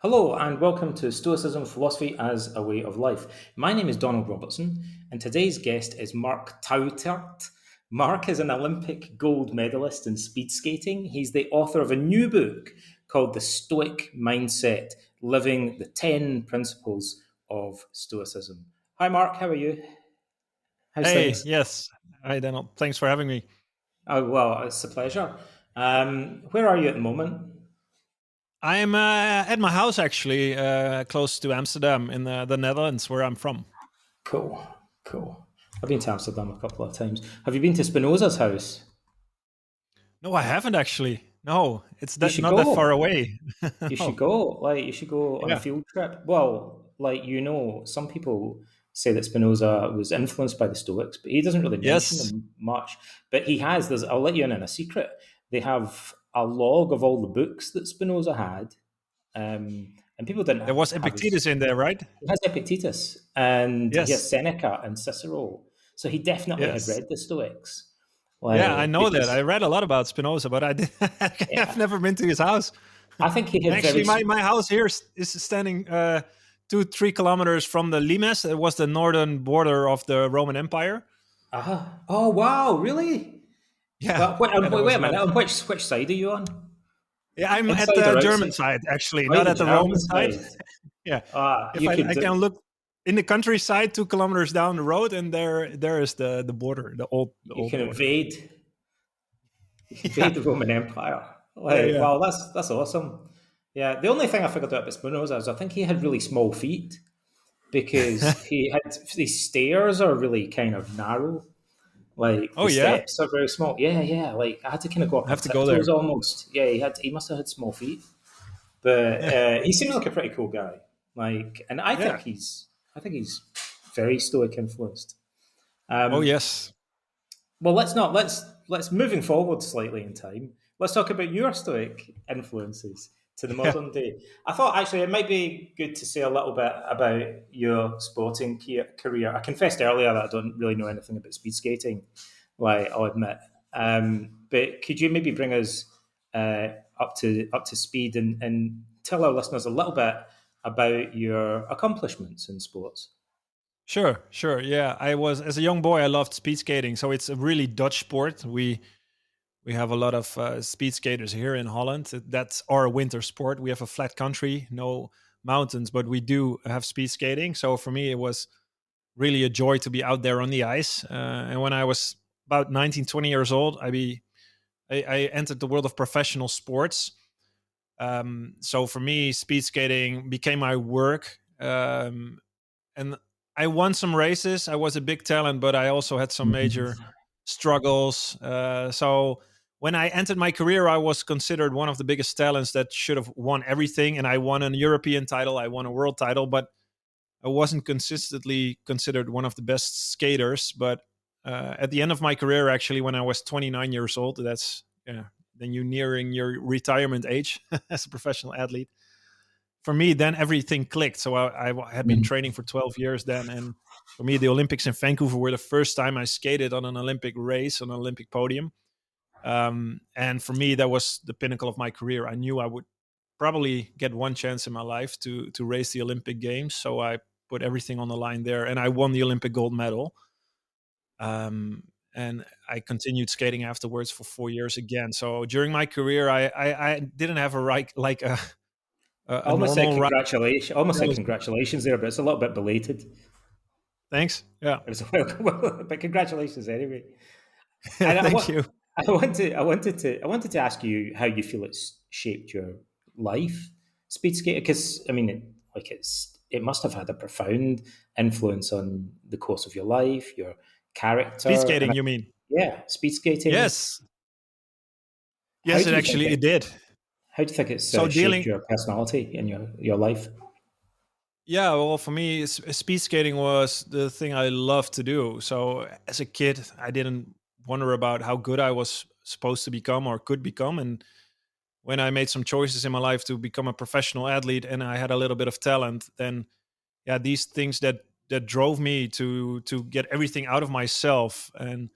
Hello and welcome to Stoicism Philosophy as a Way of Life. My name is Donald Robertson and today's guest is Mark Tuitert. Mark is an Olympic gold medalist in speed skating. He's the author of a new book called The Stoic Mindset, Living the 10 Principles of Stoicism. Hi Mark, how are you? How's Hey, things? yes. Hi, Daniel. Thanks for having me. Oh, well, it's a pleasure. Where are you at the moment? I'm at my house, actually, close to Amsterdam in the Netherlands, where I'm from. Cool, cool. I've been to Amsterdam a couple of times. Have you been to Spinoza's house? No, I haven't actually. No, it's You that should not that far go. away. You should No. go. Like you should go on a Yeah. field trip. Well, some people say that Spinoza was influenced by the Stoics, but he doesn't really mention Yes. them much. But he has. I'll let you in on a secret. They have a log of all the books that Spinoza had, and people didn't There was have his. Epictetus in there, right? He has Epictetus and he has Yes. Seneca and Cicero. So he definitely had Yes. read the Stoics, Yeah, I like know that. I because read a lot about Spinoza, but I've yeah, never been to his house. I think he And had very. actually, my house here is standing 2-3 kilometers from the Limes. It was the northern border of the Roman Empire. Oh wow, really? Yeah. Well, wait, Yeah, there wait was a a lot minute. of. On which side are you on? Yeah, I'm at Inside the or German outside? side, actually, Oh, not the at the German Roman side. side. Yeah, if You I could. can look in the countryside 2 kilometers down the road, and there is the border, the You old can border. invade. You can invade Yeah, the Roman Empire. yeah, Like, yeah. wow, that's awesome. Yeah. The only thing I figured out about Spinoza is I think he had really small feet because he had these stairs are really kind of narrow. Like Oh the yeah, steps are very small. Yeah, yeah. Like I had to kind of go I up on have to go tiptoes there. almost. Yeah, he must have had small feet. But Yeah, he seems like a pretty cool guy. Like, and yeah. I think he's very Stoic influenced. Oh Um, yes, well, let's moving forward slightly in time. Let's talk about your Stoic influences to the yeah. modern day. I thought actually it might be good to say a little bit about your sporting career. I confessed earlier that I don't really know anything about speed skating, like I'll admit. But could you maybe bring us up to speed and tell our listeners a little bit about your accomplishments in sports? Sure, sure. Yeah, I was as a young boy. I loved speed skating, so it's a really Dutch sport. We have a lot of speed skaters here in Holland. That's our winter sport. We have a flat country, no mountains, but we do have speed skating. So for me, it was really a joy to be out there on the ice. And when I was about 19, 20 years old, I entered the world of professional sports. So for me, speed skating became my work. And I won some races. I was a big talent, but I also had some major struggles. So when I entered my career, I was considered one of the biggest talents that should have won everything. And I won a European title, I won a world title, but I wasn't consistently considered one of the best skaters. But at the end of my career, actually, when I was 29 years old, that's yeah, then you nearing your retirement age as a professional athlete. For me, then everything clicked. So I had been training for 12 years then, and for me, the Olympics in Vancouver were the first time I skated on an Olympic race on an Olympic podium. And for me, that was the pinnacle of my career. I knew I would probably get one chance in my life to race the Olympic Games. So I put everything on the line there, and I won the Olympic gold medal. And I continued skating afterwards for 4 years again. So during my career, I didn't have a right like I a almost said normal ride. congratulations. I almost said congratulations there, but it's a little bit belated. Thanks. Yeah. It's but congratulations anyway. And Thank you. I wanted to ask you how you feel it's shaped your life, speed skating, because I mean, it must have had a profound influence on the course of your life, your Speed character, skating, you mean? yeah, speed skating. Yes. How Yes, do it you think actually it? it did. How do you think it's So shaped dealing your personality and your life? Yeah, well, for me, speed skating was the thing I loved to do. So as a kid, I didn't wonder about how good I was supposed to become or could become. And when I made some choices in my life to become a professional athlete and I had a little bit of talent, then yeah, these things that drove me to get everything out of myself, and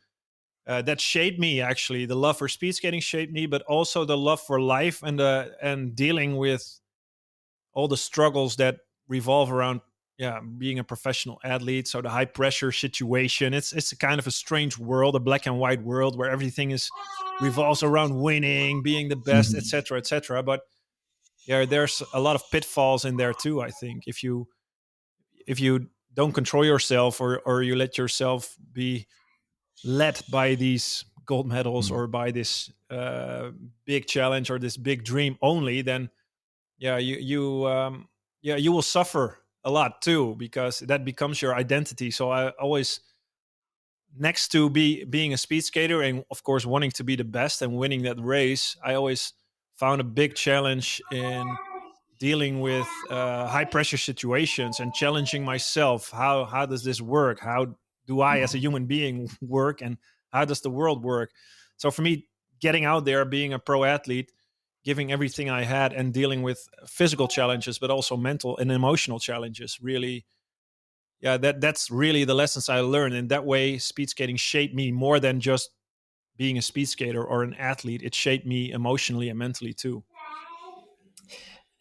that shaped me. Actually, the love for speed skating shaped me, but also the love for life and dealing with all the struggles that revolve around, yeah, being a professional athlete. So the high pressure situation, it's a kind of a strange world, a black and white world where everything is revolves around winning, being the best, Mhm. etc., etc. But yeah, there's a lot of pitfalls in there too. I think if you don't control yourself, or you let yourself be led by these gold medals Mhm. or by this big challenge or this big dream only, then yeah, you will suffer a lot too, because that becomes your identity. So I always, next to being a speed skater and of course wanting to be the best and winning that race, I always found a big challenge in dealing with high pressure situations and challenging myself. How does this work? How do I, as a human being, work, and how does the world work? So for me, getting out there, being a pro athlete, giving everything I had, and dealing with physical challenges, but also mental and emotional challenges, really, yeah, that's really the lessons I learned. And that way, speed skating shaped me more than just being a speed skater or an athlete. It shaped me emotionally and mentally too.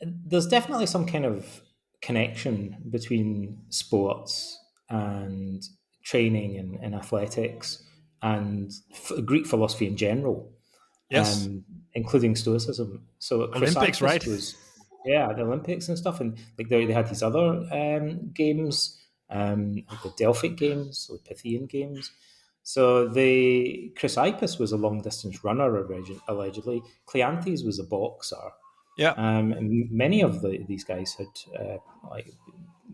There's definitely some kind of connection between sports and training and athletics and Greek philosophy in general, Yes, including Stoicism. So Olympics, Chrysippus right? was, yeah, the Olympics and stuff, and like they had these other games, like the Delphic games, the Pythian games. So the Chrysippus was a long distance runner allegedly. Cleanthes was a boxer. Yeah, And many of these guys had like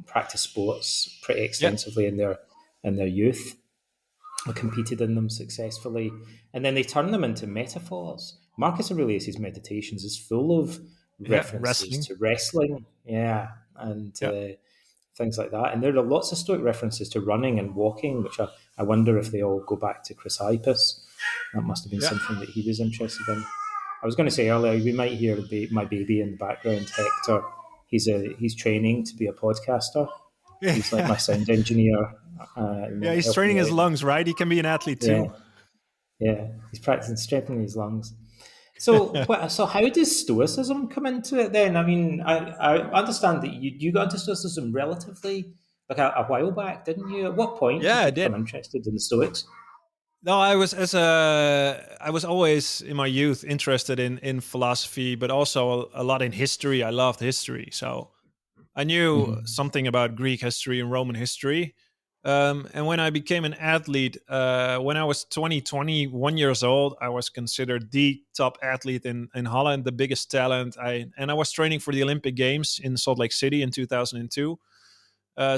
practiced sports pretty yeah, extensively in their youth, competed in them successfully, and then they turn them into metaphors. Marcus Aurelius's Meditations is full of yeah. references Wrestling. to wrestling, yeah, and Yeah, things like that. And there are lots of Stoic references to running and walking, which I wonder if they all go back to Chrysippus. That must have been yeah, something that he was interested in. I was going to say earlier, we might hear my baby in the background, Hector. He's training to be a podcaster. He's like yeah. my sound engineer at the Yeah, moment, he's helping training me his out. lungs, right? He can be an athlete Yeah, too. yeah. He's practicing strengthening his lungs. So how does Stoicism come into it then? I mean, I understand that you got into Stoicism relatively like a while back, didn't you? At what point Yeah, did I you become did. interested in the Stoics? No, I was always in my youth interested in philosophy, but also a lot in history. I loved history, so I knew Hmm. something about Greek history and Roman history. And when I became an athlete, when I was 21 years old, I was considered the top athlete in Holland, the biggest talent. I was training for the Olympic Games in Salt Lake City in 2002.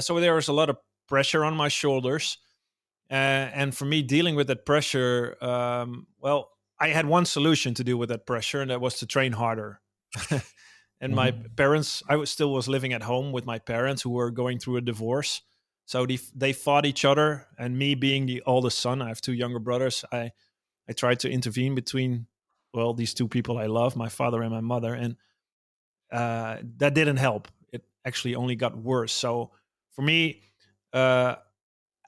So there was a lot of pressure on my shoulders. And for me, dealing with that pressure, well, I had one solution to deal with that pressure, and that was to train harder. And my Hmm. parents, still was living at home with my parents who were going through a divorce. So they fought each other. And me being the oldest son, I have two younger brothers. I tried to intervene between, well, these two people I love, my father and my mother. And that didn't help. It actually only got worse. So for me, uh,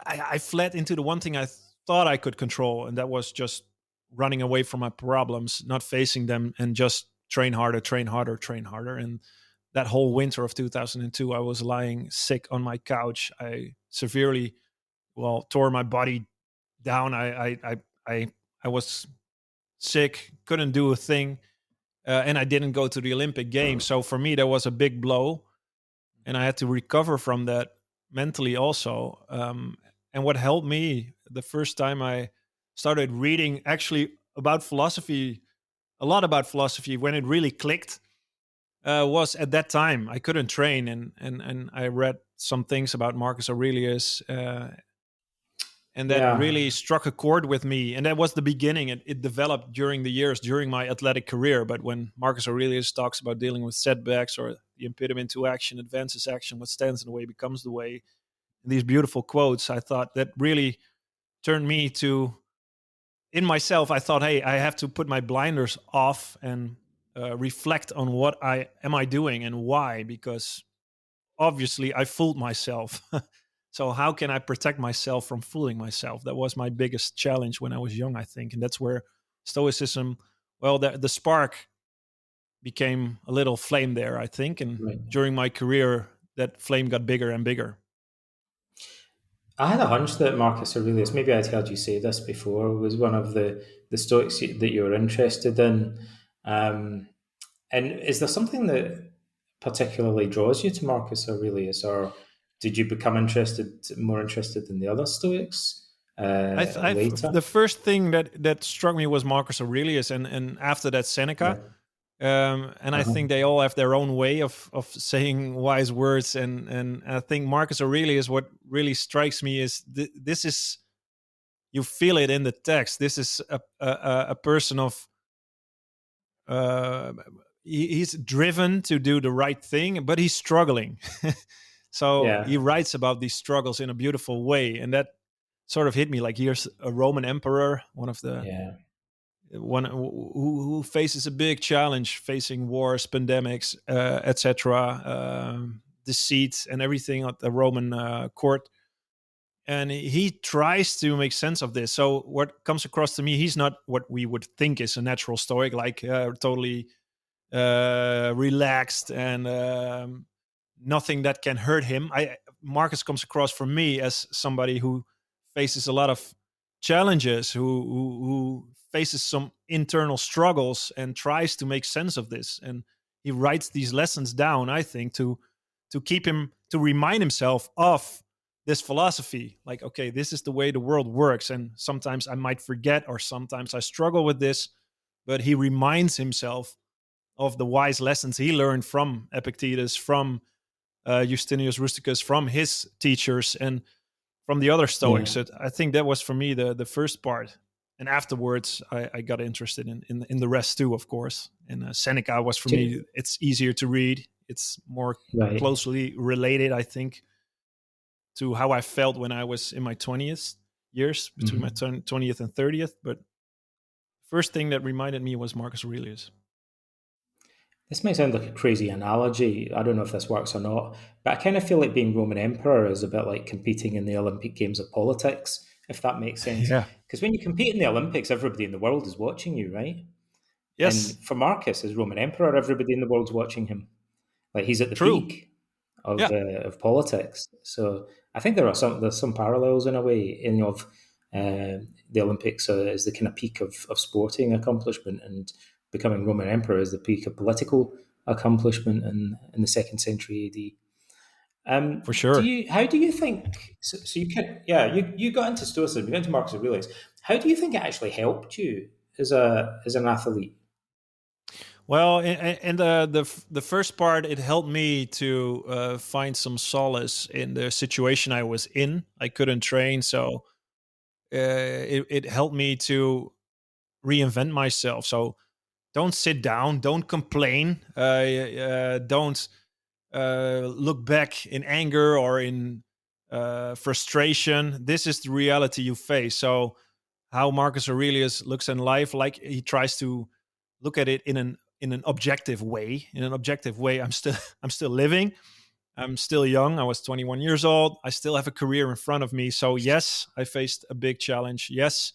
I fled into the one thing I thought I could control, and that was just running away from my problems, not facing them, and just train harder, train harder, train harder. And that whole winter of 2002, I was lying sick on my couch. I severely, well, tore my body down. I was sick, couldn't do a thing, and I didn't go to the Olympic Games. So for me, that was a big blow, and I had to recover from that mentally also. And what helped me the first time I started reading actually about philosophy, a lot about philosophy, when it really clicked, was at that time. I couldn't train, and I read some things about Marcus Aurelius. And that Yeah, really struck a chord with me. And that was the beginning. It developed during the years, during my athletic career. But when Marcus Aurelius talks about dealing with setbacks or the impediment to action, advances action, what stands in the way becomes the way, and these beautiful quotes, I thought that really turned me to, in myself, I thought, hey, I have to put my blinders off and reflect on what I doing and why, because obviously I fooled myself. So how can I protect myself from fooling myself? That was my biggest challenge when I was young, I think. And that's where Stoicism, well, the spark became a little flame there, I think. And Right. during my career, that flame got bigger and bigger. I had a hunch that Marcus Aurelius, maybe I'd heard you say this before, was one of the Stoics that you were interested in. Um, and is there something that particularly draws you to Marcus Aurelius, or did you become more interested in the other Stoics later? The first thing that struck me was Marcus Aurelius, and after that Seneca. Right. And I Uh-huh. think they all have their own way of saying wise words, and I think Marcus Aurelius. What really strikes me is this is, you feel it in the text. This is a person of uh, he's driven to do the right thing, but he's struggling. So he Yeah. writes about these struggles in a beautiful way, and that sort of hit me. Like, here's a Roman emperor, Yeah. one who faces a big challenge, facing wars, pandemics, etc., deceit, and everything at the Roman court. And he tries to make sense of this. So what comes across to me, he's not what we would think is a natural Stoic, like totally relaxed and nothing that can hurt him. Marcus comes across for me as somebody who faces a lot of challenges, who faces some internal struggles and tries to make sense of this. And he writes these lessons down, I think, to keep him, to remind himself of this philosophy. Like, okay, this is the way the world works, and sometimes I might forget, or sometimes I struggle with this, but he reminds himself of the wise lessons he learned from Epictetus, from Justinus Rusticus, from his teachers, and from the other Stoics. Yeah. So I think that was for me the first part. And afterwards, I got interested in the rest too, of course. And Seneca was for me, it's easier to read. It's more Right. closely related, I think, to how I felt when I was in my 20th years, between my Mhm. 20th and 30th. But first thing that reminded me was Marcus Aurelius. This might sound like a crazy analogy. I don't know if this works or not, but I kind of feel like being Roman emperor is a bit like competing in the Olympic Games of politics, if that makes sense. Yeah. Because when you compete in the Olympics, everybody in the world is watching you, right? Yes. And for Marcus, as Roman emperor, everybody in the world's watching him. Like he's at the True. peak Yeah. of politics. So I think there's some parallels in a way in of the Olympics is the kind of peak of sporting accomplishment, and becoming Roman emperor is the peak of political accomplishment in the second century AD. For Do sure. you? How do you think? So you can, yeah. You got into Stoicism, you got into Marcus Aurelius. How do you think it actually helped you as an athlete? Well, and the first part, it helped me to find some solace in the situation I was in. I couldn't train, so it helped me to reinvent myself. So don't sit down, don't complain, don't look back in anger or in frustration. This is the reality you face. So how Marcus Aurelius looks in life, like he tries to look at it in an objective way. In an objective way, I'm still living. I'm still young. I was 21 years old. I still have a career in front of me. So yes, I faced a big challenge. Yes,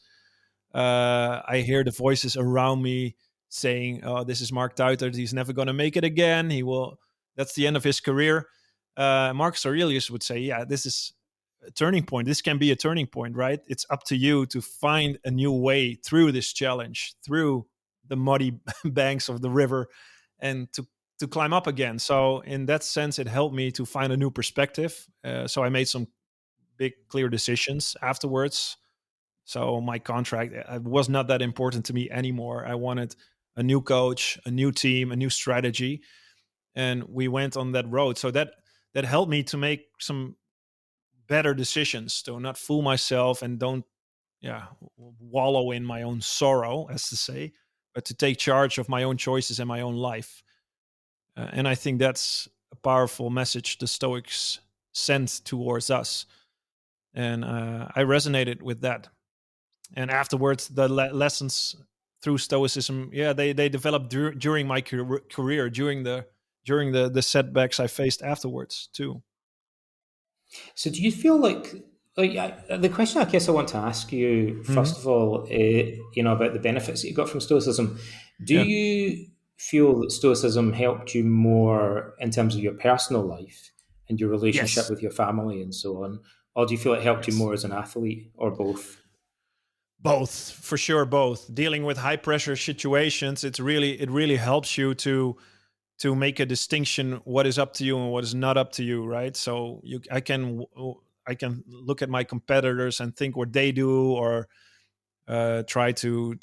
I hear the voices around me saying, "Oh, this is Mark Tuitert. He's never going to make it again. He will. That's the end of his career." Marcus Aurelius would say, "Yeah, this is a turning point. This can be a turning point, right? It's up to you to find a new way through this challenge, through the muddy banks of the river, and to climb up again." So, in that sense, it helped me to find a new perspective. So, I made some big, clear decisions afterwards. So my contract was not that important to me anymore. I wanted a new coach, a new team, a new strategy, and we went on that road. So that helped me to make some better decisions, to not fool myself and don't, yeah, wallow in my own sorrow, as to say, but to take charge of my own choices and my own life. And I think that's a powerful message the Stoics sent towards us, and I resonated with that. And afterwards the lessons through stoicism, yeah, they developed during my career, during the setbacks I faced afterwards too. So, do you feel the question I guess I want to ask you Hmm. first of all, about the benefits that you got from Stoicism? Do Yeah. you feel that Stoicism helped you more in terms of your personal life and your relationship Yes, with your family and so on? Or do you feel it helped you yes. more as an athlete, or both? Both, for sure, both. Dealing with high pressure situations, it really helps you to make a distinction what is up to you and what is not up to you, right? So I can look at my competitors and think what they do, or try to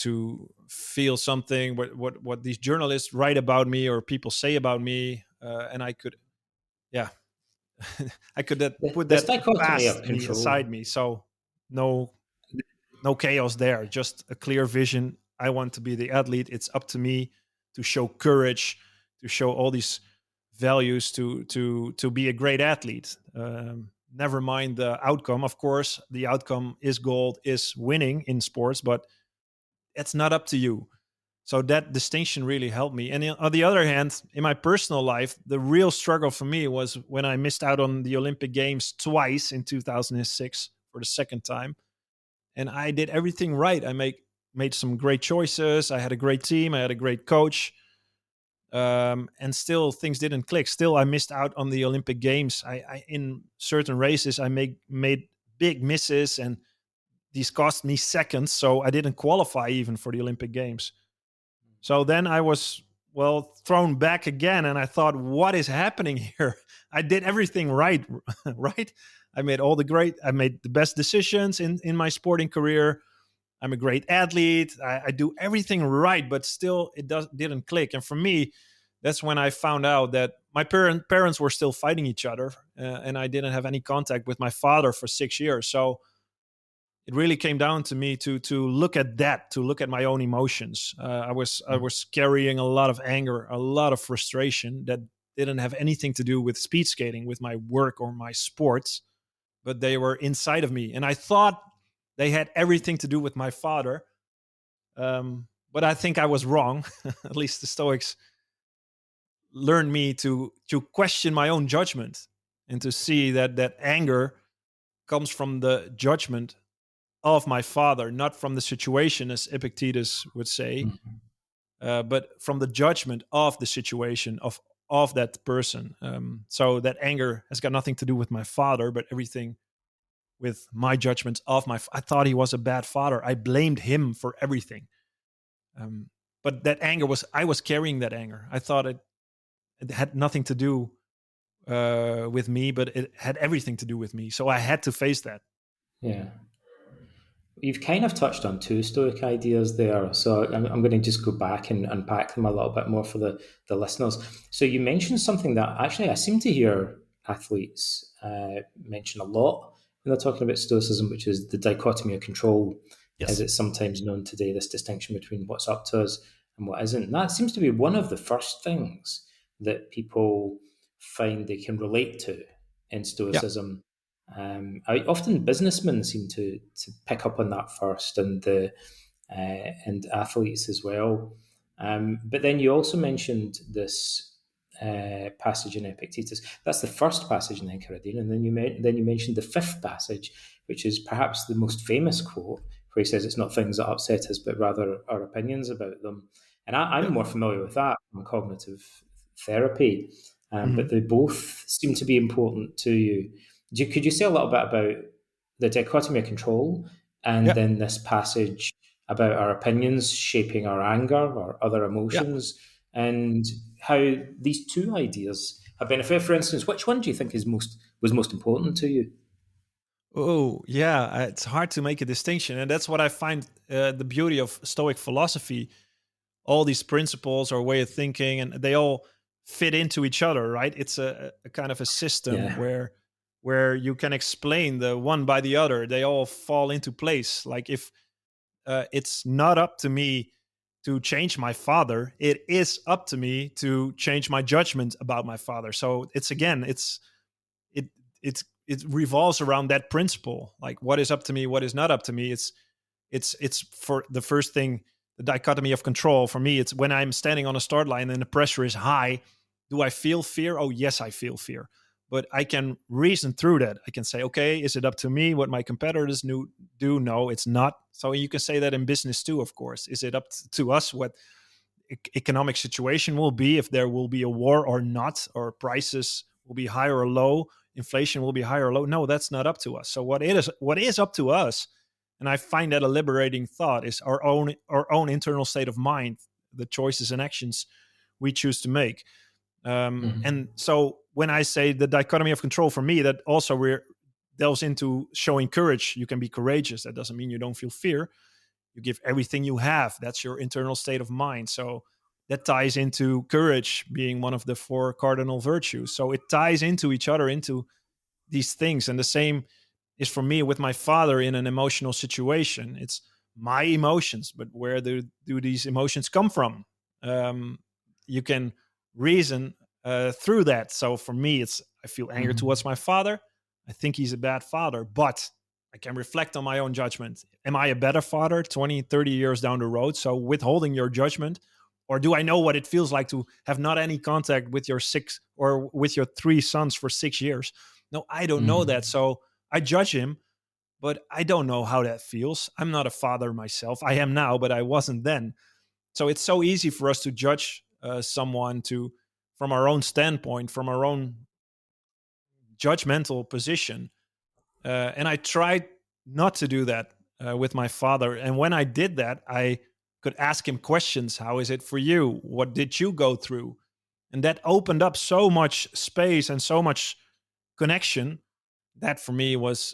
feel something what these journalists write about me or people say about me, and I could, yeah, I could put This that dichotomy of past me control. aside me. So no no chaos there, just a clear vision. I want to be the athlete. It's up to me to show courage, to show all these values, to be a great athlete. Never mind the outcome. Of course, the outcome is gold, is winning in sports, but it's not up to you. So that distinction really helped me. And on the other hand, in my personal life, the real struggle for me was when I missed out on the Olympic Games twice in 2006 for the second time. And I did everything right. I made some great choices. I had a great team. I had a great coach. And still things didn't click. Still, I missed out on the Olympic Games. I in certain races I made big misses, and these cost me seconds. So I didn't qualify even for the Olympic Games. So then I was, well, thrown back again, and I thought, what is happening here? I did everything right, right? I made the best decisions in my sporting career. I'm a great athlete. I do everything right, but still didn't click. And for me, that's when I found out that my parents were still fighting each other, and I didn't have any contact with my father for 6 years. So it really came down to me to look at that, to look at my own emotions. I was carrying a lot of anger, a lot of frustration that didn't have anything to do with speed skating, with my work or my sports, but they were inside of me, and I thought they had everything to do with my father. But I think I was wrong. At least the Stoics learned me to question my own judgment and to see that that anger comes from the judgment of my father, not from the situation, as Epictetus would say, Mhm. but from the judgment of the situation of that person. So that anger has got nothing to do with my father, but everything with my judgments of my. I thought he was a bad father. I blamed him for everything. Um, but that anger was, I was carrying that anger. I thought it had nothing to do with me, but it had everything to do with me. So I had to face that. Yeah. You've kind of touched on two Stoic ideas there, so I'm going to just go back and unpack them a little bit more for the listeners. So you mentioned something that actually I seem to hear athletes mention a lot when they're talking about Stoicism, which is the dichotomy of control, as Yes. it's sometimes known today, this distinction between what's up to us and what isn't. And that seems to be one of the first things that people find they can relate to in Yeah. Stoicism. Often businessmen seem to pick up on that first, and athletes as well. But then you also mentioned this passage in Epictetus. That's the first passage in Enchiridion, and then you mentioned the fifth passage, which is perhaps the most famous quote, where he says, "It's not things that upset us, but rather our opinions about them." And I'm Yeah. more familiar with that from cognitive therapy, but Hmm. they both seem to be important to you. Could you say a little bit about the dichotomy of control and Yeah. then this passage about our opinions shaping our anger or other Yeah. emotions, and how these two ideas have benefited? For instance, which one do you think was most important to you? Oh, yeah. It's hard to make a distinction, and that's what I find the beauty of Stoic philosophy. All these principles or way of thinking, and they all fit into each other, right? It's a kind of a system Yeah, where you can explain the one by the other. They all fall into place. Like if it's not up to me to change my father, it is up to me to change my judgment about my father. So it's again, it it revolves around that principle. Like what is up to me, what is not up to me. It's for the first thing, the dichotomy of control. For me, it's when I'm standing on a start line and the pressure is high. Do I feel fear? Oh yes, I feel fear. But I can reason through that. I can say, okay, is it up to me what my competitors do? No, it's not. So you can say that in business too, of course. Is it up to us what economic situation will be, if there will be a war or not, or prices will be high or low, inflation will be high or low. No, that's not up to us. So what is up to us, and I find that a liberating thought, is our own internal state of mind, the choices and actions we choose to make. And Mhm. so when I say the dichotomy of control, for me, that also delves into showing courage. You can be courageous. That doesn't mean you don't feel fear. You give everything you have. That's your internal state of mind. So that ties into courage being one of the four cardinal virtues. So it ties into each other, into these things. And the same is for me with my father in an emotional situation. It's my emotions, but where do these emotions come from? You can reason through that. So for me, it's I feel anger towards Mhm. my father. I think he's a bad father, but I can reflect on my own judgment. Am I a better father 20, 30 years down the road? So withholding your judgment, or do I know what it feels like to have not any contact with your six or with your three sons for 6 years? No, I don't know that. Mhm. So I judge him, but I don't know how that feels. I'm not a father myself. I am now, but I wasn't then. So it's so easy for us to judge someone to from our own standpoint, from our own judgmental position. And I tried not to do that with my father. And when I did that, I could ask him questions. How is it for you? What did you go through? And that opened up so much space and so much connection. That for me was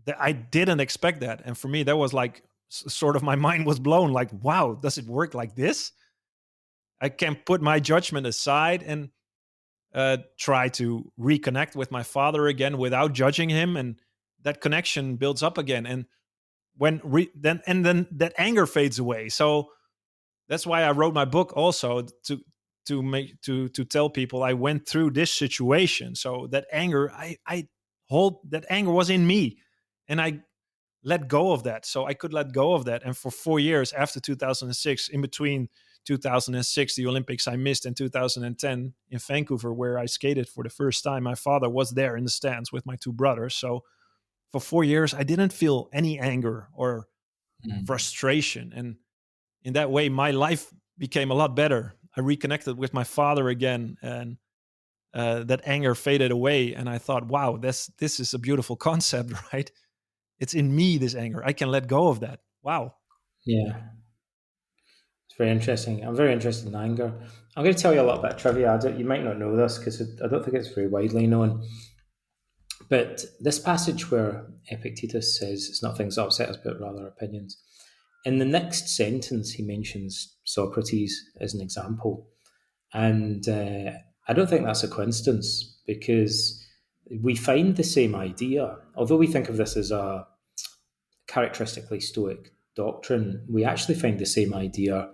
that I didn't expect that. And for me, that was like sort of my mind was blown, like, wow, does it work like this? I can put my judgment aside and try to reconnect with my father again without judging him. And that connection builds up again. And then that anger fades away. So that's why I wrote my book also, to tell people I went through this situation. So that anger, I hold that anger was in me, and I let go of that. So I could let go of that. And for 4 years after 2006, in between 2006, the Olympics I missed, and 2010 in Vancouver, where I skated for the first time, my father was there in the stands with my two brothers. So for 4 years, I didn't feel any anger or Mhm. frustration. And in that way, my life became a lot better. I reconnected with my father again, and that anger faded away. And I thought, wow, this is a beautiful concept, right? It's in me, this anger. I can let go of that. Wow. Yeah, it's very interesting. I'm very interested in anger. I'm going to tell you a little bit of trivia. You might not know this because I don't think it's very widely known. But this passage where Epictetus says it's not things that upset us, but rather opinions. In the next sentence, he mentions Socrates as an example. And I don't think that's a coincidence because we find the same idea. Although we think of this as a characteristically Stoic doctrine, we actually find the same idea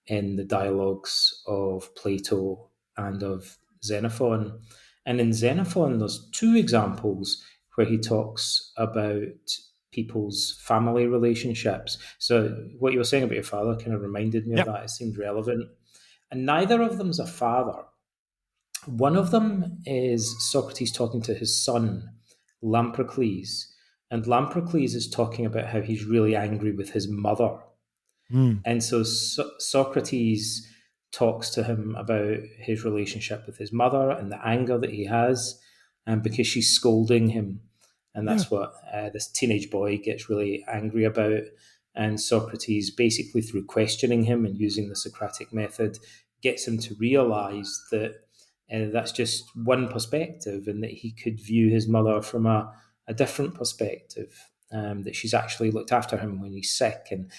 in the dialogues of Plato and of Xenophon. And in Xenophon, there's two examples where he talks about people's family relationships. So, what you were saying about your father kind of reminded me of Yeah. that. It seemed relevant. And neither of them's a father. One of them is Socrates talking to his son, Lamprocles. And Lamprocles is talking about how he's really angry with his mother. Mm. And so, Socrates talks to him about his relationship with his mother and the anger that he has, and because she's scolding him. And Yeah. that's what this teenage boy gets really angry about. And Socrates, basically through questioning him and using the Socratic method, gets him to realize that that's just one perspective and that he could view his mother from a different perspective. That she's actually looked after him when he's sick, and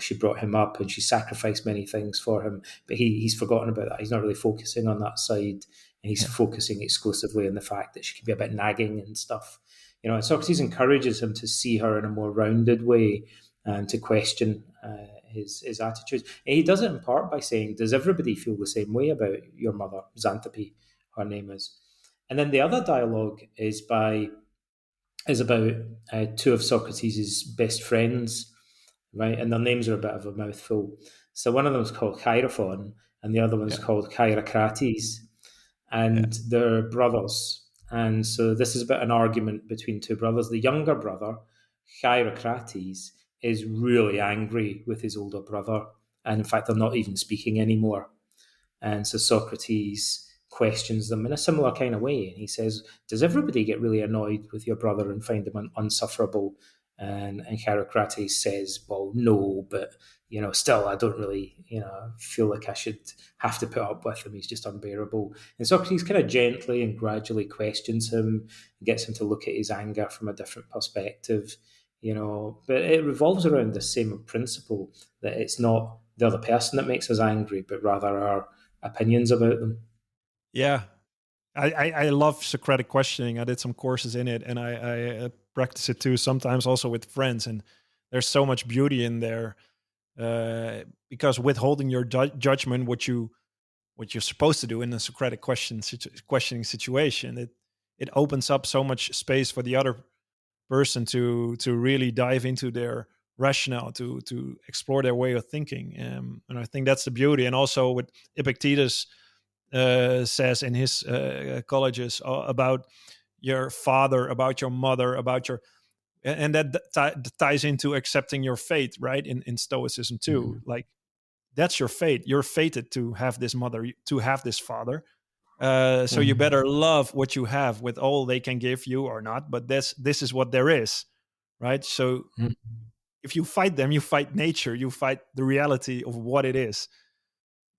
she brought him up and she sacrificed many things for him, but he's forgotten about that. He's not really focusing on that side, and he's Yeah. focusing exclusively on the fact that she can be a bit nagging and stuff. And Socrates encourages him to see her in a more rounded way and to question his attitudes. And he does it in part by saying, does everybody feel the same way about your mother, Xantippe, her name is? And then the other dialogue is about two of Socrates' best friends, right? And their names are a bit of a mouthful. So one of them is called Chaerephon, and the other one's Yeah. called Chaerocrates, Yeah. and they're brothers. And so this is about an argument between two brothers. The younger brother, Chaerocrates, is really angry with his older brother, and in fact, they're not even speaking anymore. And so Socrates questions them in a similar kind of way. And he says, does everybody get really annoyed with your brother and find him unsufferable? And Heracrates says, well, no, but still, I don't really, feel like I should have to put up with him. He's just unbearable. And Socrates kind of gently and gradually questions him, gets him to look at his anger from a different perspective. But it revolves around the same principle that it's not the other person that makes us angry, but rather our opinions about them. Yeah, I love Socratic questioning. I did some courses in it, and I practice it too. Sometimes also with friends, and there's so much beauty in there because withholding your judgment, what you're supposed to do in a Socratic questioning situation, it opens up so much space for the other person to really dive into their rationale, to explore their way of thinking, and I think that's the beauty. And also with Epictetus says in his colleges about your father, about your mother, about your, and that ties into accepting your fate, right? In Stoicism too, Mhm. like that's your fate. You're fated to have this mother, to have this father. So you Mhm. better love what you have with all they can give you or not. But this is what there is, right? So Mhm. if you fight them, you fight nature, you fight the reality of what it is.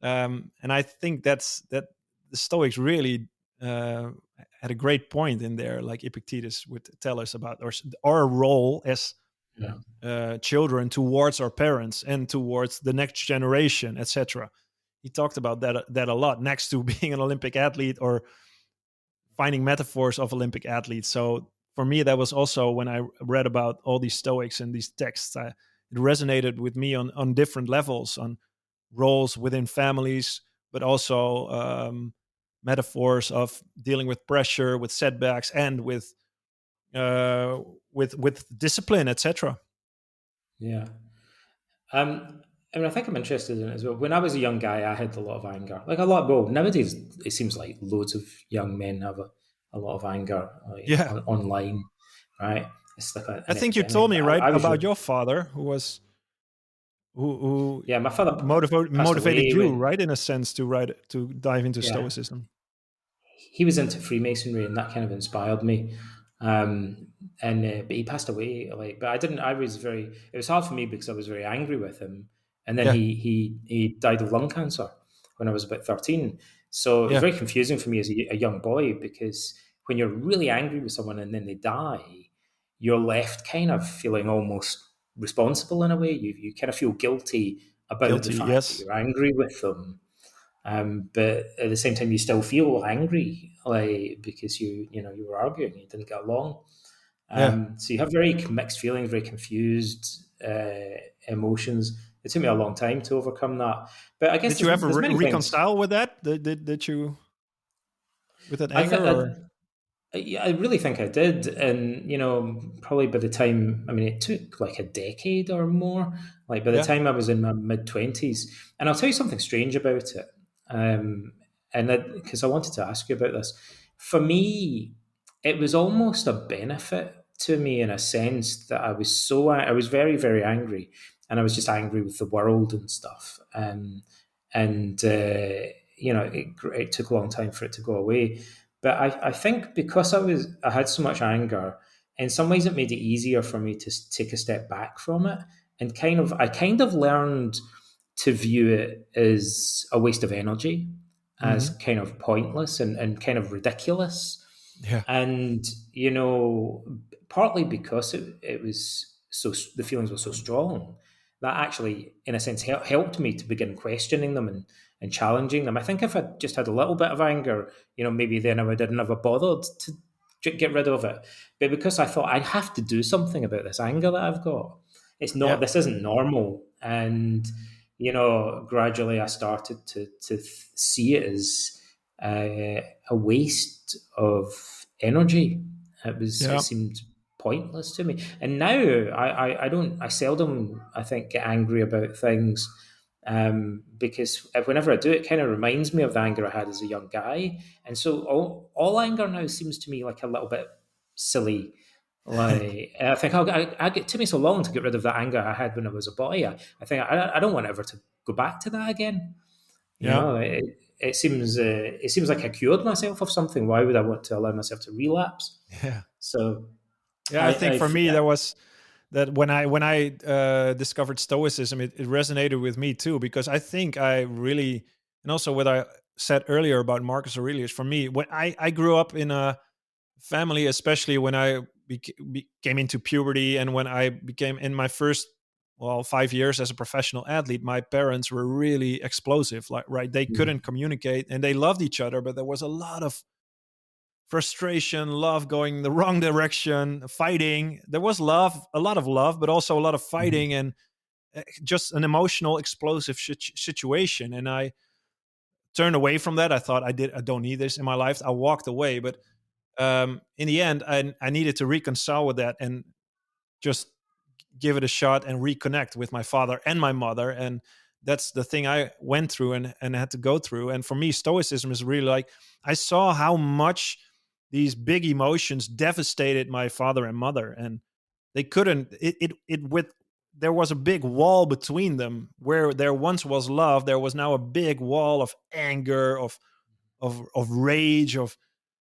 And I think that the Stoics really uh, had a great point in there, like Epictetus would tell us about our role as Yeah. children towards our parents and towards the next generation, etc. He talked about that a lot, next to being an Olympic athlete or finding metaphors of Olympic athletes. So for me, that was also when I read about all these Stoics and these texts, it resonated with me on different levels, on roles within families, but also metaphors of dealing with pressure, with setbacks, and uh, with discipline, etc. Yeah. I think I'm interested in it as well. When I was a young guy, I had a lot of anger. Like a lot. Well, nowadays it seems like loads of young men have a lot of anger, like Yeah, online, right? It's like I an think you told epidemic. me But right I was, about your father, who yeah, my father passed motivated away you, when, right, in a sense, to dive into yeah, Stoicism. he was into Freemasonry, and that kind of inspired me. And but he passed away. Like, but I didn't. I was very. It was hard for me because I was very angry with him. And then Yeah, he died of lung cancer when I was about 13. So it was yeah, very confusing for me as a young boy, because when you're really angry with someone and then they die, you're left kind of feeling almost responsible in a way. You kind of feel guilty about the guilty. fact that Yes, you're angry with them, but at the same time, you still feel angry, like because you were arguing, you didn't get along. yeah. So you have very mixed feelings, very confused emotions. It took me a long time to overcome that, but I guess Did you there's ever there's many things. reconcile with that? Did you with that I think anger or Yeah, I really think I did, and probably by the time, I mean, it took like a decade or more. Like by the yeah? time I was in my mid-20s, and I'll tell you something strange about it, um, and that because I wanted to ask you about this. For me, it was almost a benefit to me in a sense that I was very very angry, and I was just angry with the world and stuff, and it took a long time for it to go away. But I think because I had so much anger, in some ways it made it easier for me to take a step back from it, and I kind of learned to view it as a waste of energy, as Hmm. kind of pointless and kind of ridiculous. Yeah, And partly because it was so, the feelings were so strong, that actually in a sense helped me to begin questioning them and challenging them. I think if I just had a little bit of anger, maybe then I would have never bothered to get rid of it. But because I thought I have to do something about this anger that I've got, yeah, this isn't normal. And gradually I started to see it as a waste of energy. It yeah. seemed pointless to me. And now I don't, I seldom, I think, get angry about things, because whenever I do, it kind of reminds me of the anger I had as a young guy. And so all anger now seems to me like a little bit silly. Like, it took me so long to get rid of that anger I had when I was a boy. I think I don't want ever to go back to that again. You Yeah. know, it seems like I cured myself of something. Why would I want to allow myself to relapse? Yeah. So Yeah, I think I for me there was that when I discovered Stoicism, it resonated with me too, because I think I really, and also what I said earlier about Marcus Aurelius. For me, when I grew up in a family, especially when I came into puberty and when I became in my first 5 years as a professional athlete, my parents were really explosive. Like, right, they couldn't communicate and they loved each other, but there was a lot of frustration, love going the wrong direction, fighting. There was love, a lot of love, but also a lot of fighting and just an emotional, explosive situation. And I turned away from that. I thought I don't need this in my life. I walked away, but in the end, I needed to reconcile with that and just give it a shot and reconnect with my father and my mother. And that's the thing I went through and had to go through. And for me, Stoicism is really like, I saw how much these big emotions devastated my father and mother, and they couldn't it with there was a big wall between them. Where there once was love, there was now a big wall of anger, of rage, of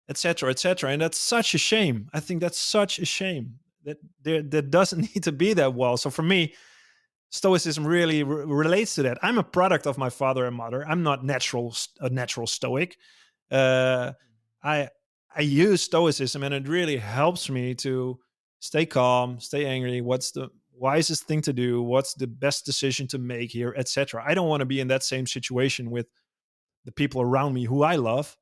etc., etc. And that's such a shame. I think that's such a shame that there doesn't need to be that wall. So for me, Stoicism really relates to that. I'm a product of my father and mother. I'm not a natural Stoic. Uh, I I use Stoicism, and it really helps me to stay calm, stay angry. What's the wisest thing to do? What's the best decision to make here, etc. I don't want to be in that same situation with the people around me who I love.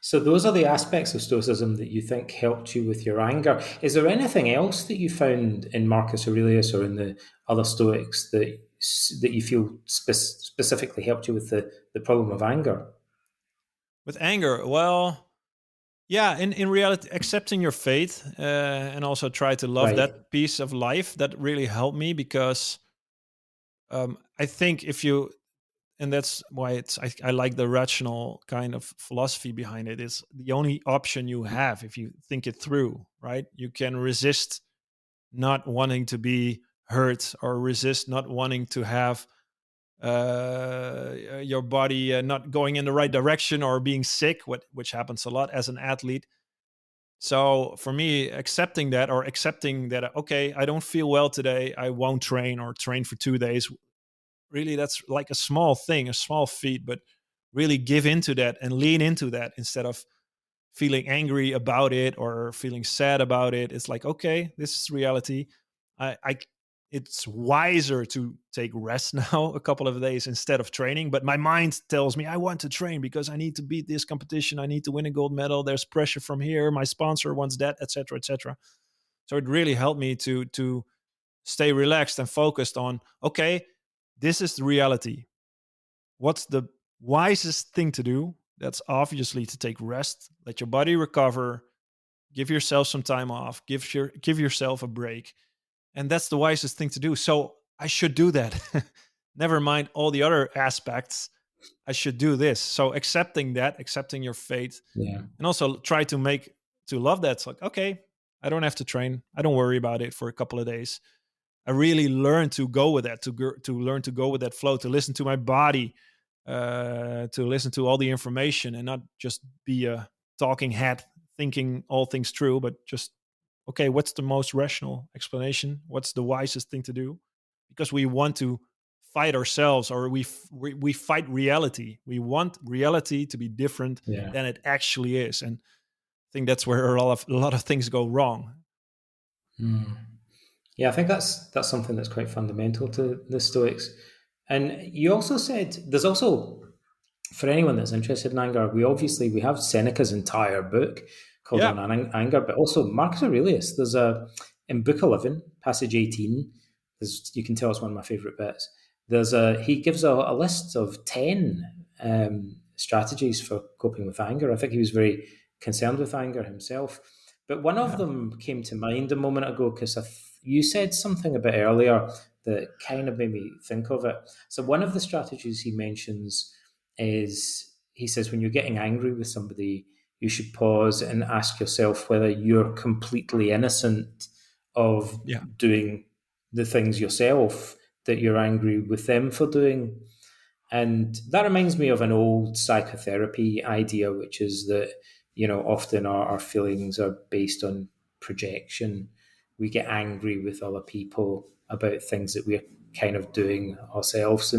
So those are the aspects of Stoicism that you think helped you with your anger. Is there anything else that you found in Marcus Aurelius or in the other Stoics that you feel specifically helped you with the problem of anger? With anger, well, yeah, in reality, accepting your fate and also try to love Right. that piece of life, that really helped me because I think if you, and that's why I like the rational kind of philosophy behind it, is the only option you have if you think it through, right? You can resist not wanting to be hurt or resist not wanting to have your body not going in the right direction or being sick, which happens a lot as an athlete. So for me, accepting that, or accepting that, okay, I don't feel well today, I won't train or train for 2 days. Really, that's like a small thing, a small feat, but really give into that and lean into that instead of feeling angry about it or feeling sad about it. It's like, okay, this is reality. I it's wiser to take rest now a couple of days instead of training. But my mind tells me I want to train because I need to beat this competition. I need to win a gold medal. There's pressure from here. My sponsor wants that, etc., etc. So it really helped me to stay relaxed and focused on, okay, this is the reality. What's the wisest thing to do? That's obviously to take rest, let your body recover, give yourself some time off, give yourself a break. And that's the wisest thing to do. So I should do that. Never mind all the other aspects. I should do this. So accepting that, accepting your fate, Yeah. and also try to love that. It's like, okay, I don't have to train. I don't worry about it for a couple of days. I really learned to go with that, to learn to go with that flow, to listen to my body, to listen to all the information, and not just be a talking head thinking all things true, but just, okay, what's the most rational explanation? What's the wisest thing to do? Because we want to fight ourselves, or we fight reality. We want reality to be different Yeah. than it actually is, and I think that's where a lot of things go wrong. Mm. Yeah, I think that's something that's quite fundamental to the Stoics. And you also said there's also, for anyone that's interested in anger, we have Seneca's entire book called Yeah, On Anger, but also Marcus Aurelius. There's a in Book 11, passage 18. You can tell it's one of my favorite bits. He gives a list of 10 strategies for coping with anger. I think he was very concerned with anger himself. But one of yeah, them came to mind a moment ago because you said something a bit earlier that kind of made me think of it. So one of the strategies he mentions is, he says, when you're getting angry with somebody, you should pause and ask yourself whether you're completely innocent of yeah, doing the things yourself that you're angry with them for doing. And that reminds me of an old psychotherapy idea, which is that, often our feelings are based on projection. We get angry with other people about things that we're kind of doing ourselves,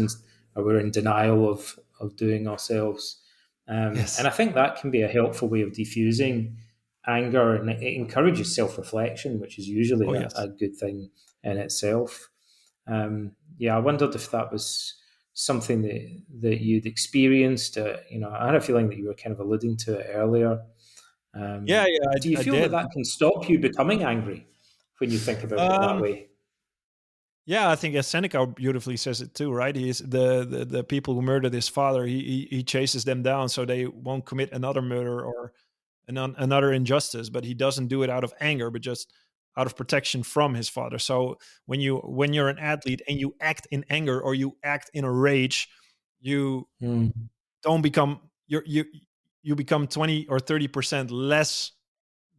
or we're in denial of doing ourselves. And Yes. I think that can be a helpful way of diffusing anger, and it encourages self reflection, which is usually Oh a yes. good thing in itself. Yeah, I wondered if that was something that you'd experienced. I had a feeling that you were kind of alluding to it earlier. Yeah, yeah, Do you I feel that did. that can stop you becoming angry when you think about it that Um, way? yeah, I think as Seneca beautifully says it too, right? He's the people who murdered his father. He chases them down so they won't commit another murder or another injustice. But he doesn't do it out of anger, but just out of protection from his father. So when you're an athlete and you act in anger or you act in a rage, you Mm, don't become you become 20 or 30% less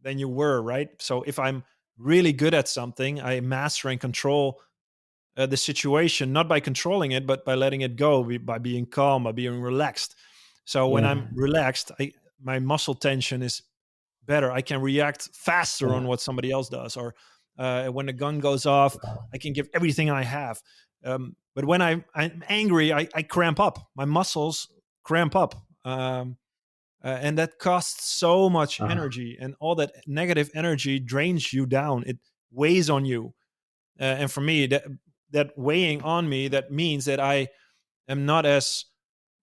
than you were, right? So if I'm really good at something, I master and control the situation, not by controlling it, but by letting it go, by being calm, by being relaxed. So when yeah, I'm relaxed, my muscle tension is better. I can react faster yeah, on what somebody else does, or when the gun goes off, I can give everything I have. But when I'm angry, I cramp up. My muscles cramp up. And that costs so much uh, energy, and all that negative energy drains you down. It weighs on you, and for me, that weighing on me, that means that I am not as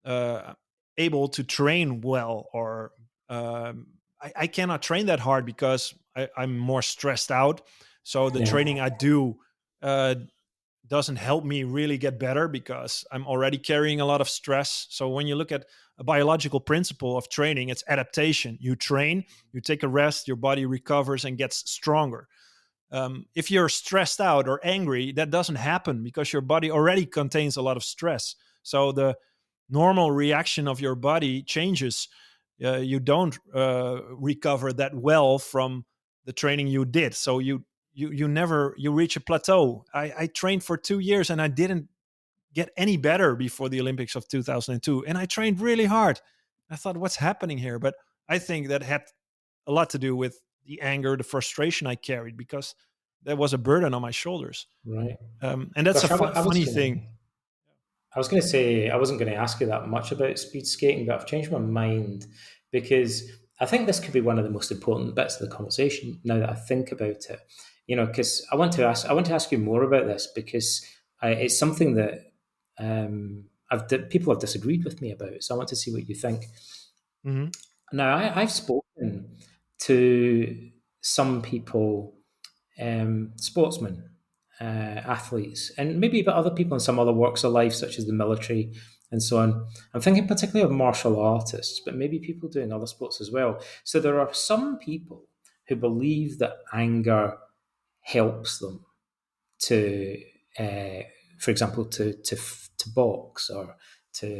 uh, able to train well, or I cannot train that hard because I'm more stressed out. So the yeah, training I do uh, doesn't help me really get better because I'm already carrying a lot of stress. So when you look at a biological principle of training, it's adaptation. You train, you take a rest, your body recovers and gets stronger. If you're stressed out or angry, that doesn't happen because your body already contains a lot of stress. So the normal reaction of your body changes. You don't recover that well from the training you did. So you never you reach a plateau. I trained for 2 years and I didn't get any better before the Olympics of 2002, and I trained really hard. I thought, what's happening here? But I think that had a lot to do with the anger, the frustration I carried because there was a burden on my shoulders. right. And that's a Gosh, I was funny gonna, thing. I was going to say I wasn't going to ask you that much about speed skating, but I've changed my mind because I think this could be one of the most important bits of the conversation. Now that I think about it, because I want to ask you more about this because it's something that people have disagreed with me about. So I want to see what you think. Hmm. Now I've spoken to some people, sportsmen, athletes, and maybe about other people in some other walks of life, such as the military and so on. I'm thinking particularly of martial artists, but maybe people doing other sports as well. So there are some people who believe that anger helps them to, uh, for example, to box or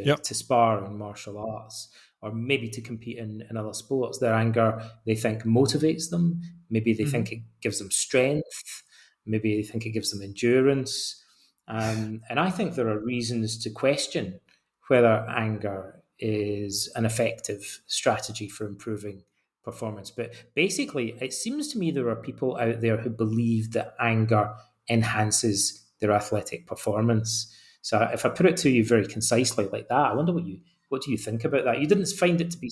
Yep. to spar in martial arts, or maybe to compete in other sports. Their anger, they think, motivates them. Maybe they Hmm. think it gives them strength. Maybe they think it gives them endurance. And I think there are reasons to question whether anger is an effective strategy for improving performance. But basically, it seems to me there are people out there who believe that anger enhances their athletic performance. So if I put it to you very concisely like that, I wonder what do you think about that? You didn't find it to be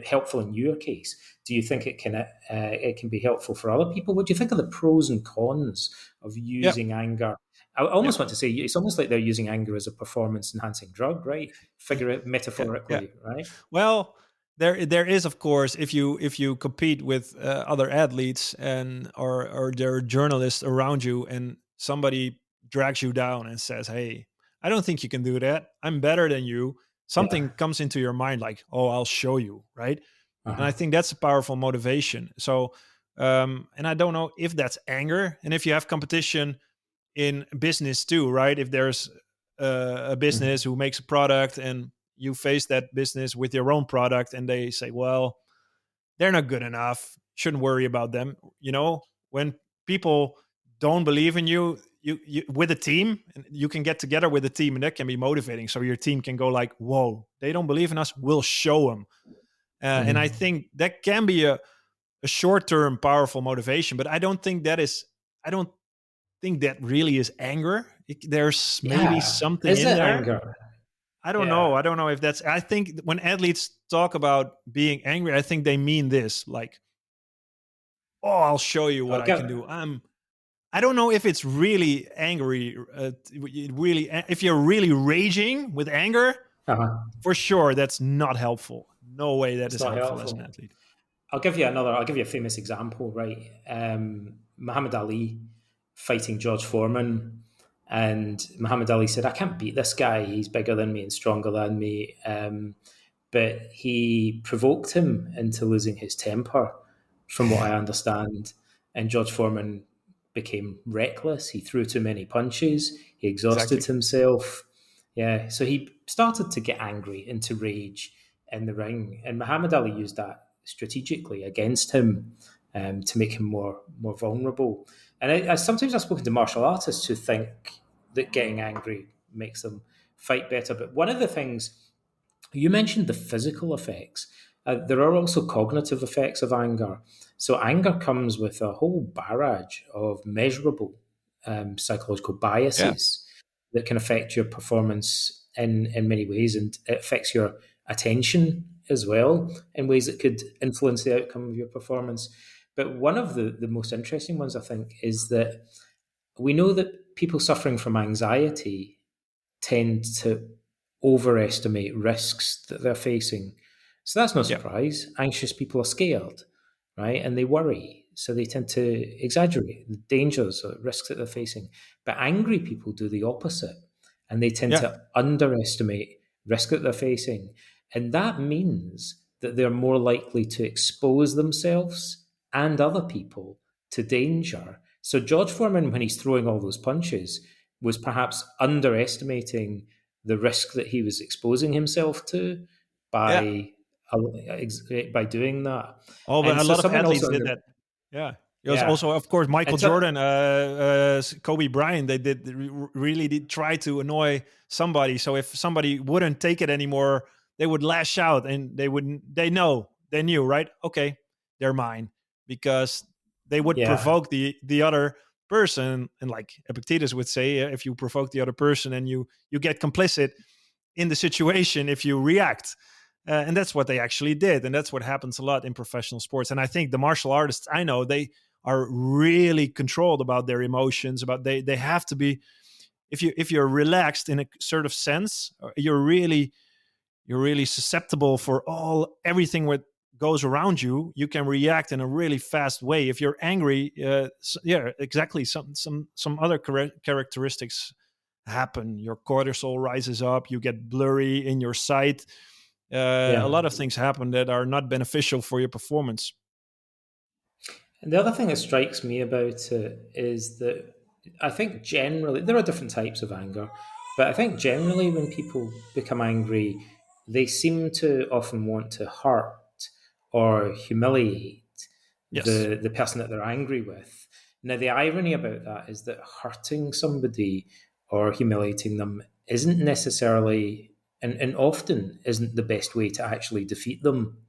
helpful in your case. Do you think it can be helpful for other people? What do you think of the pros and cons of Yep. using anger? I almost Yep. want to say it's almost like they're using anger as a performance enhancing drug, right? Figure it Yeah. Yeah. metaphorically, right? Well, there is, of course, if you compete with other athletes and or there are journalists around you, and somebody drags you down and says, "Hey, I don't think you can do that. I'm better than you." Yeah. Something comes into your mind like, "Oh, I'll show you," right? And I Uh-huh. think that's a powerful motivation. So, and I don't know if that's anger, and if you have competition in business too, right? If there's a Mhm. business who makes a product and you face that business with your own product and they say, well, they're not good enough, shouldn't worry about them. When people don't believe in you, you with a team, and you can get together with a team, and that can be motivating. So your team can go like, "Whoa, they don't believe in us. We'll show them." And I Mhm. think that can be a short term powerful motivation, but I don't think that is. I don't think that really is anger. There's maybe Yeah. something Is in it there. anger? I don't know. Yeah. I don't know if that's. I think when athletes talk about being angry, I think they mean this, like, "Oh, I'll show you what I'll I give can do." I don't know if it's really angry. Really, if you're really raging with anger, uh for sure, that's not helpful. No way that It's is not helpful as an helpful. athlete. I'll give you a famous example, right? Muhammad Ali fighting George Foreman, and Muhammad Ali said, "I can't beat this guy. He's bigger than me and stronger than me." But he provoked him into losing his temper, from what I understand. And George Foreman became reckless. He threw too many punches. He exhausted Exactly. himself. Yeah, so he started to get angry and to rage in the ring, and Muhammad Ali used that strategically against him, to make him more vulnerable. And sometimes I've spoken to martial artists who think that getting angry makes them fight better. But one of the things you mentioned, the physical effects. There are also cognitive effects of anger. So, anger comes with a whole barrage of measurable psychological Yeah. biases that can affect your performance in many ways. And it affects your attention as well in ways that could influence the outcome of your performance. But one of the most interesting ones, I think, is that we know that people suffering from anxiety tend to overestimate risks that they're facing. So that's no Yeah. surprise. Anxious people are scared, right? And they worry. So they tend to exaggerate the dangers or risks that they're facing. But angry people do the opposite, and they tend Yeah. to underestimate risk that they're facing. And that means that they're more likely to expose themselves and other people to danger. So George Foreman, when he's throwing all those punches, was perhaps underestimating the risk that he was exposing himself to Yeah. by by doing that. Oh, but And a so lot of someone athletes also, did that. Yeah. It was yeah, also, of course, Michael and so Jordan, Kobe Bryant. They really did try to annoy somebody. So if somebody wouldn't take it anymore, they would lash out, and they wouldn't. They knew, right? Okay, they're mine, because they would yeah, provoke the other person. And like Epictetus would say, if you provoke the other person, and you get complicit in the situation if you react. And that's what they actually did, and that's what happens a lot in professional sports. And I think the martial artists I know, they are really controlled about their emotions. About they have to be. If you're relaxed in a sort of sense, you're really susceptible for everything what goes around you. You can react in a really fast way. If you're angry, yeah, exactly. Some other characteristics happen. Your cortisol rises up. You get blurry in your sight. A yeah. lot of things happen that are not beneficial for your performance. And the other thing that strikes me about it is that I think generally there are different types of anger, but I think generally when people become angry, they seem to often want to hurt or humiliate Yes. the person that they're angry with. Now, the irony about that is that hurting somebody or humiliating them isn't necessarily and often isn't the best way to actually defeat them.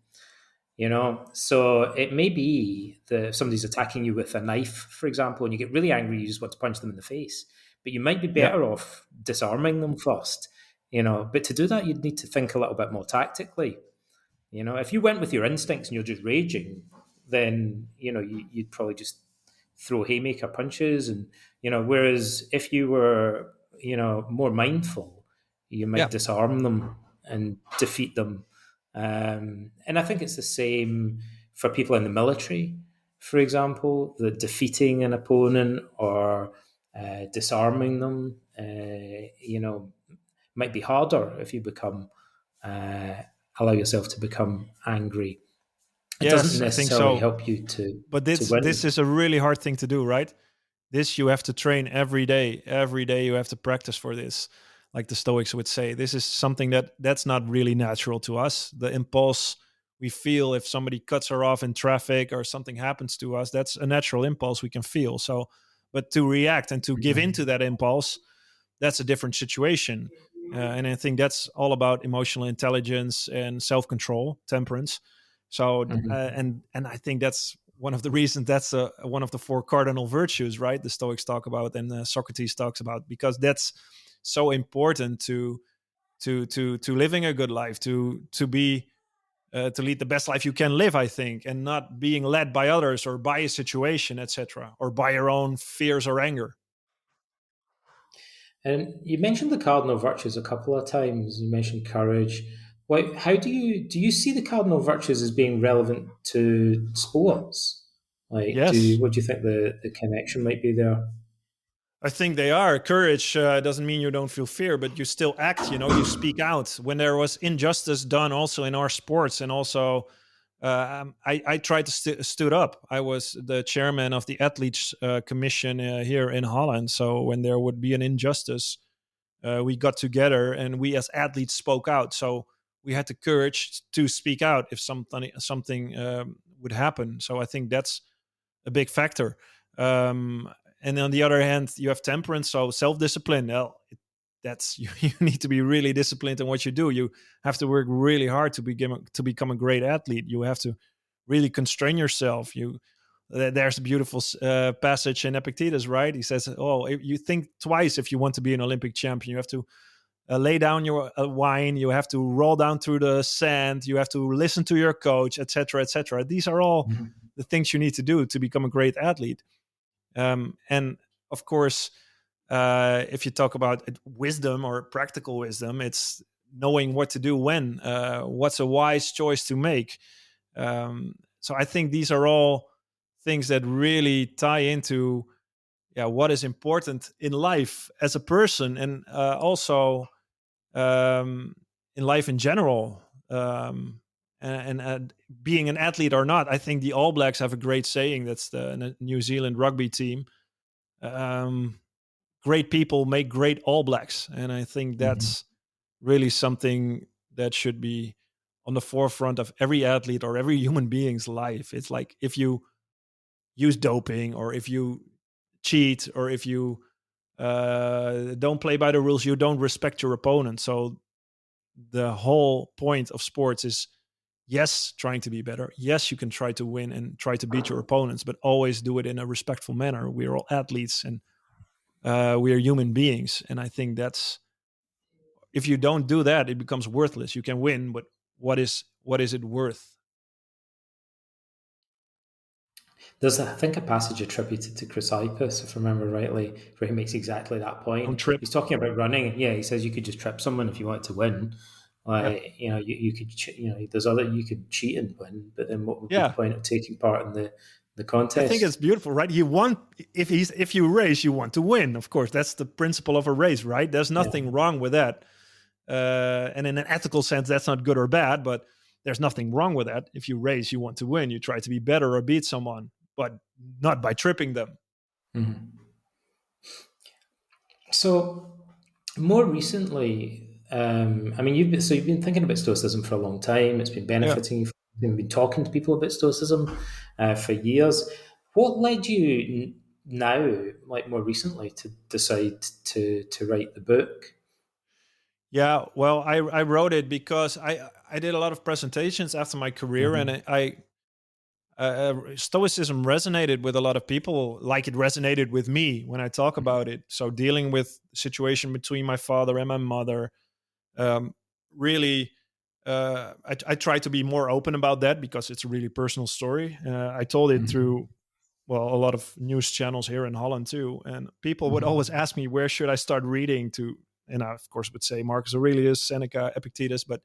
So it may be that if somebody's attacking you with a knife, for example, and you get really angry, you just want to punch them in the face, but you might be Yeah. better off disarming them first. But to do that, you'd need to think a little bit more tactically. If you went with your instincts and you're just raging, then you'd probably just throw haymaker punches, and whereas if you were more mindful, you might Yeah. disarm them and defeat them. And I think it's the same for people in the military, for example, that defeating an opponent or disarming them, might be harder if you become uh, allow yourself to become angry. It doesn't Yes, I think necessarily so. help you But to this win. is a really hard thing to do, right? This you have to train every day. Every day you have to practice for this. Like the Stoics would say, this is something that's not really natural to us. The impulse we feel if somebody cuts her off in traffic or something happens to us, that's a natural impulse we can feel. So But to react and to give into Mhm. that impulse, that's a different situation. And I think that's all about emotional intelligence and self-control, temperance. So, Mhm. and I think that's one of the reasons, that's one of the four cardinal virtues, right? The Stoics talk about, and Socrates talks about, because that's so important to living a good life, to be to lead the best life you can live, I think, and not being led by others or by a situation, etc., or by your own fears or anger. And you mentioned the cardinal virtues a couple of times. You mentioned courage. Why, how do you see the cardinal virtues as being relevant to sports? Like, Yes, what do you think the connection might be there? I think they are. Courage doesn't mean you don't feel fear, but you still act. You speak out when there was injustice done, also in our sports, and also I tried to stood up. I was the chairman of the athletes commission here in Holland. So when there would be an injustice, we got together and we as athletes spoke out. So we had the courage to speak out if something would happen. So I think that's a big factor. Um, and on the other hand, you have temperance, so self-discipline. Well, that's you need to be really disciplined in what you do. You have to work really hard to become a great athlete. You have to really constrain yourself. There's a beautiful passage in Epictetus, right? He says, "Oh, you think twice if you want to be an Olympic champion. You have to lay down your wine. You have to roll down through the sand. You have to listen to your coach, etc., etc." These are all Mhm. the things you need to do to become a great athlete. And of course, if you talk about wisdom or practical wisdom, it's knowing what to do when, what's a wise choice to make. So I think these are all things that really tie into, yeah, what is important in life as a person, and also um, in life in general. And being an athlete or not, I think the All Blacks have a great saying. That's the New Zealand rugby team. Um, Great people make great All Blacks, and I think Mhm. that's really something that should be on the forefront of every athlete or every human being's life. It's like if you use doping, or if you cheat, or if you don't play by the rules, you don't respect your opponent. So the whole point of sports is, yes, trying to be better. Yes, you can try to win and try to beat your opponents, but always do it in a respectful manner. We're all athletes, and we are human beings. And I think that's, if you don't do that, it becomes worthless. You can win, but what is it worth? There's, I think, a passage attributed to Chrysippus, if I remember rightly, where he makes exactly that Don't point. trip. He's talking about running. Yeah, he says you could just trip someone if you wanted to win. Yeah, Like, you could, there's other, you could cheat and win, but then what would be the yeah. point of taking part in the I think it's contest? beautiful, right? You want, if you race, you want to win. Of course, that's the principle of a race, right? There's Yeah. nothing wrong with that. And in an ethical sense, that's not good or bad, but there's nothing wrong with that. If you race, you want to win. You try to be better or beat someone, but not by tripping them. Mhm. So, more recently, I mean, you've been thinking about Stoicism for a long time. It's been Yeah. benefiting you. You've been talking to people about Stoicism for years. What led you now, like more recently, to decide to write the book? Yeah, well, I wrote it because I did a lot of presentations after my career, and Hmm. Stoicism resonated with a lot of people, like it resonated with me when I talk about it. So dealing with the situation between my father and my mother, um, really, I try to be more open about that because it's a really personal story. I told it through, Hmm. well, a lot of news channels here in Holland too, and people would always Hmm. ask me, where should I start reading to, and I of course would say Marcus Aurelius, Seneca, Epictetus, but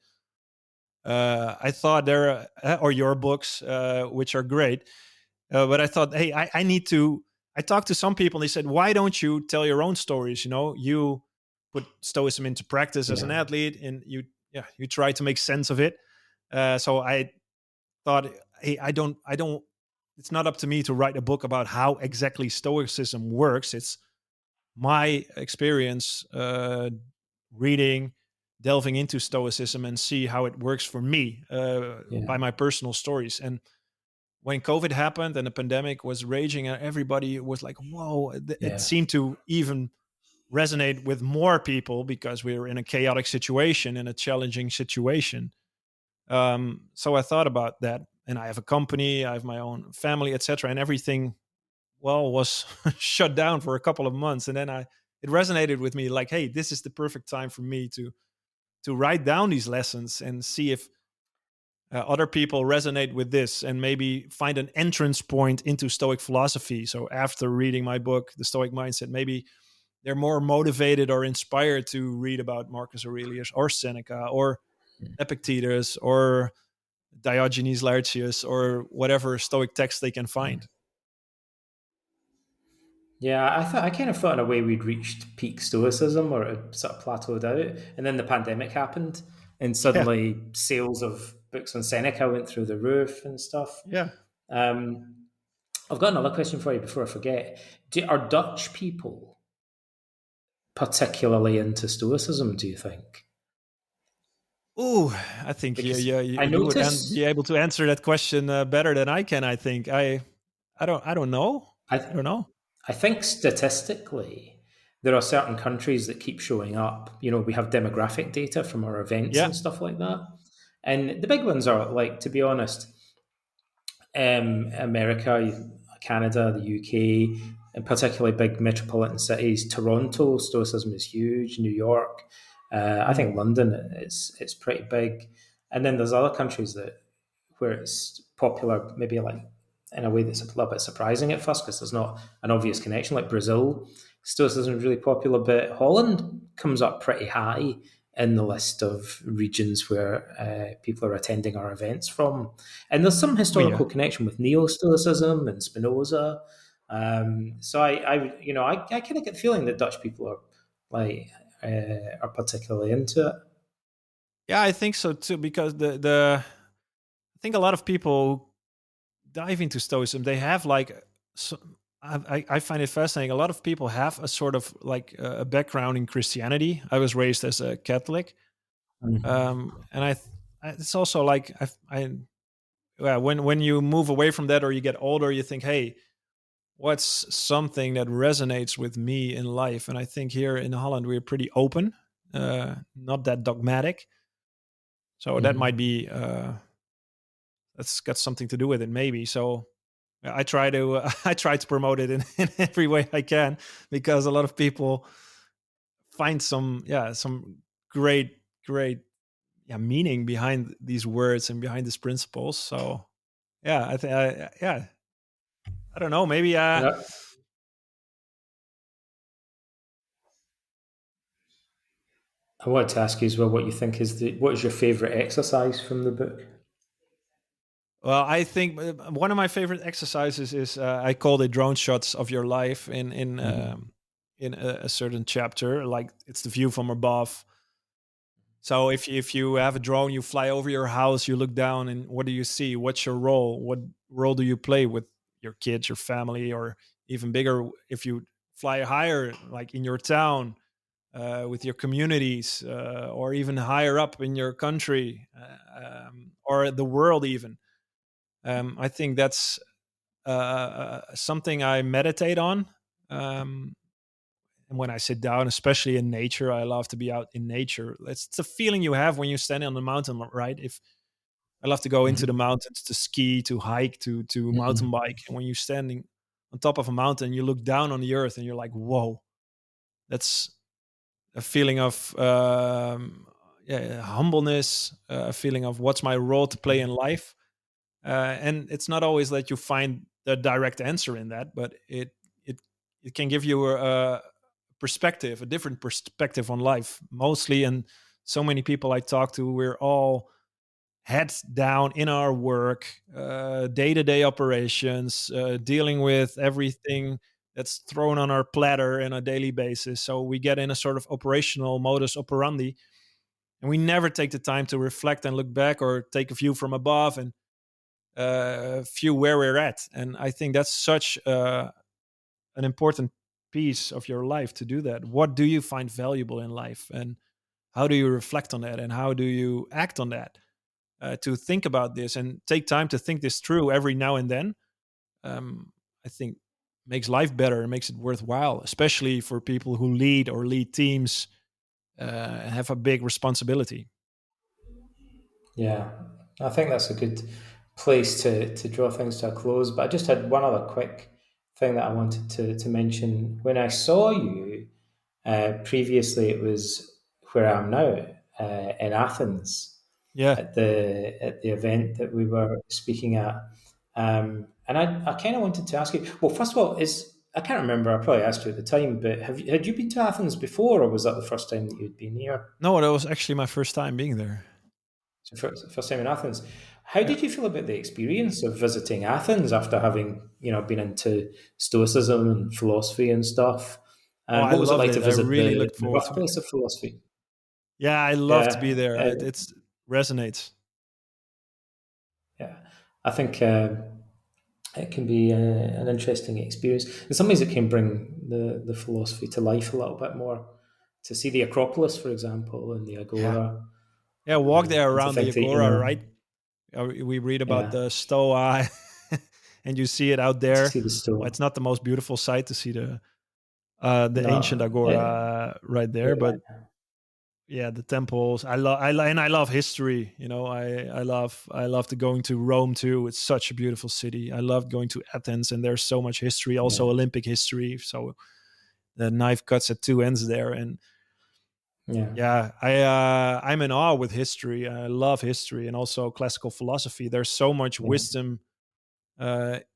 I thought there or your books, which are great, but I thought, hey, I need to. I talked to some people and they said, why don't you tell your own stories? You put Stoicism into practice as an Yeah. athlete, and you try to make sense of it. So I thought, hey, I don't. It's not up to me to write a book about how exactly Stoicism works. It's my experience reading, delving into Stoicism, and see how it works for me by Yeah. my personal stories. And when COVID happened and the pandemic was raging, and everybody was like, "Whoa!" It Yeah. seemed to even resonate with more people because we were in a chaotic situation, in a challenging situation. So I thought about that, and I have a company, I have my own family, etc., and everything was shut down for a couple of months, and then I it resonated with me like, hey, this is the perfect time for me to write down these lessons and see if other people resonate with this and maybe find an entrance point into Stoic philosophy. So after reading my book, The Stoic Mindset, maybe they're more motivated or inspired to read about Marcus Aurelius or Seneca or Epictetus or Diogenes Laertius or whatever Stoic text they can find. Yeah, I kind of thought in a way we'd reached peak stoicism or it sort of plateaued out, and then the pandemic happened, and Yeah, suddenly sales of books on Seneca went through the roof and stuff. yeah. Um, I've got another question for you before I forget. Are Dutch people particularly into stoicism? Do you think? Ooh, I think Because you, I you would be notice, able to answer that question better than I can. I think I don't know. I I don't know. I think statistically, there are certain countries that keep showing up. You know, we have demographic data from our events Yeah. and stuff like that. And the big ones are like, to be honest, America, Canada, the UK, and particularly big metropolitan cities. Toronto, Stoicism is huge. New York, I Mm. think London, it's pretty big. And then there's other countries that where it's popular, maybe like in a way that's a little bit surprising at first because there's not an obvious connection. Like Brazil, Stoicism is really popular, but Holland comes up pretty high in the list of regions where people are attending our events from. And there's some Oh yeah. historical connection with Neo Stoicism and Spinoza. I kind of get the feeling that Dutch people are like are particularly into it. Yeah, I think so too. Because the I think a lot of people dive into Stoicism. They have like so, I find it fascinating. A lot of people have a sort of like a background in Christianity. I was raised as a Catholic, and it's also like yeah, when you move away from that or you get older, you think, hey, what's something that resonates with me in life? And I think here in Holland we're pretty open, not that dogmatic. So that might Mm-hmm. be that's got something to do with it, maybe. So yeah, I try to I try to promote it in every way I can because a lot of people find some great meaning behind these words and behind these principles. So yeah, yeah, I don't know, maybe And I wanted to ask you as well what you think is what is your favourite exercise from the book? well, I think one of my favorite exercises is I call it drone shots of your life Mm-hmm. in a certain chapter. Like it's the view from above. So if you have a drone, you fly over your house, you look down, and what do you see? What's your role? What role do you play with your kids, your family, or even bigger if you fly higher, like in your town, with your communities, or even higher up in your country, or the world even. I think that's something I meditate on. Um, and when I sit down, especially in nature, I love to be out in nature. It's the feeling you have when you're standing on the mountain, right? If I love to go into the Mm-hmm. mountains to ski, to hike, to mountain Mm-hmm. bike. And when you're standing on top of a mountain, you look down on the earth and you're like, whoa, that's a feeling of yeah, humbleness, a feeling of what's my role to play in life. And it's not always that you find the direct answer in that, but it it can give you a perspective, a different perspective on life. Mostly, and so many people I talk to, we're all heads down in our work, day to day operations, dealing with everything that's thrown on our platter on a daily basis. So we get in a sort of operational modus operandi, and we never take the time to reflect and look back or take a view from above and view where we're at. And I think that's such an important piece of your life to do that. What do you find valuable in life, and how do you reflect on that, and how do you act on that? to think about this and take time to think this through every now and then, I think makes life better and makes it worthwhile, especially for people who lead or lead teams and have a big responsibility. Yeah, I think that's a good place to draw things to a close. But I just had one other quick thing that I wanted to mention. When I saw you previously, it was where I am now, in Athens, Yeah. at the event that we were speaking at. And I kind of wanted to ask you. Well, first of all, is I can't remember. I probably asked you at the time, but had you been to Athens before, or was that the first time that you'd been here? No, that was actually my first time being there. So first time in Athens. How Yeah. did you feel about the experience of visiting Athens after having, been into Stoicism and philosophy and stuff? Oh, And I what was it loved like to it. I visit really the, looked the forward to it. birthplace of philosophy? Yeah, I love to be Yeah, there. It's resonates. yeah. I think it can be an interesting experience. In some ways, it can bring the philosophy to life a little bit more. To see the Acropolis, for example, and the Yeah. Agora, Yeah, walk there and to around the think that, Agora, right? We read about yeah, the Stoa, and you see it out to there. see the Well, store. it's not the most beautiful sight to see the ancient No, Agora right there, but yeah, the temples. And I love history. I love to going to Rome too. It's such a beautiful city. I love going to Athens, and there's so much history, also yeah, Olympic history. So the knife cuts at two ends there, and yeah, yeah, I'm in awe with history. I love history and also classical philosophy. There's so much yeah. wisdom